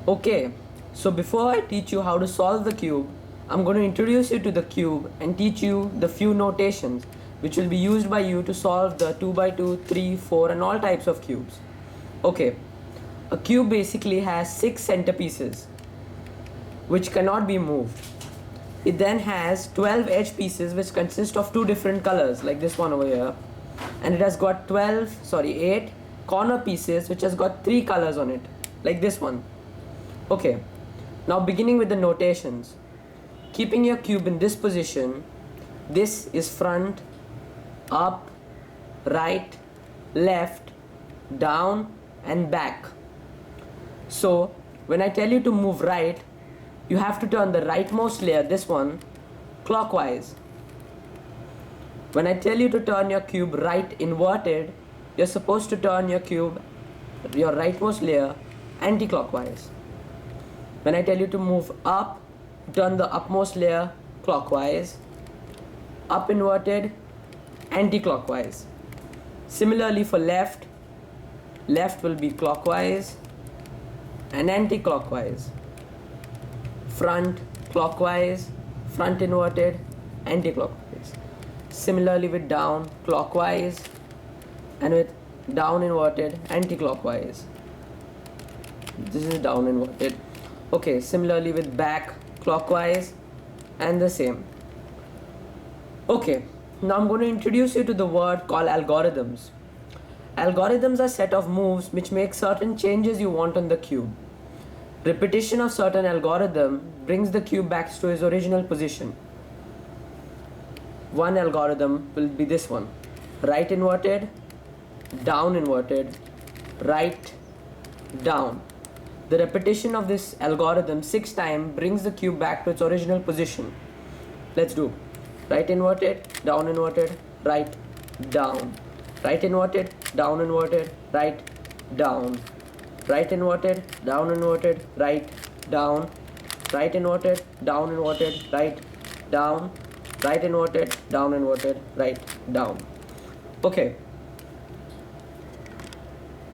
Okay, so before I teach you how to solve the cube, I'm going to introduce you to the cube and teach you the few notations which will be used by you to solve the 2 by 2, 3, 4 and all types of cubes. Okay, a cube basically has 6 centerpieces which cannot be moved. It then has 12 edge pieces which consist of 2 different colors like this one over here, and it has got 8 corner pieces which has got 3 colors on it like this one. Okay, now beginning with the notations. Keeping your cube in this position, this is front, up, right, left, down and back. So when I tell you to move right, you have to turn the rightmost layer, this one, clockwise. When I tell you to turn your cube right inverted, you're supposed to turn your cube, your rightmost layer, anti-clockwise. When I tell you to move up, turn the upmost layer clockwise, up inverted, anti-clockwise. Similarly for left, left will be clockwise and anti-clockwise. Front, clockwise, front inverted, anti-clockwise. Similarly with down, clockwise, and with down inverted, anti-clockwise. This is down inverted. Okay, similarly with back, clockwise and the same. Okay, now I'm going to introduce you to the word called algorithms. Algorithms are set of moves which make certain changes you want on the cube. Repetition of certain algorithm brings the cube back to its original position. One algorithm will be this one: right inverted, down inverted, right, down. The repetition of this algorithm 6 times brings the cube back to its original position. Let's do right inverted, down inverted, right, down. Right inverted, down inverted, right, down. Right inverted, down inverted, right, down. Right inverted, down inverted, right, down. Right inverted, down inverted, right, down. Okay,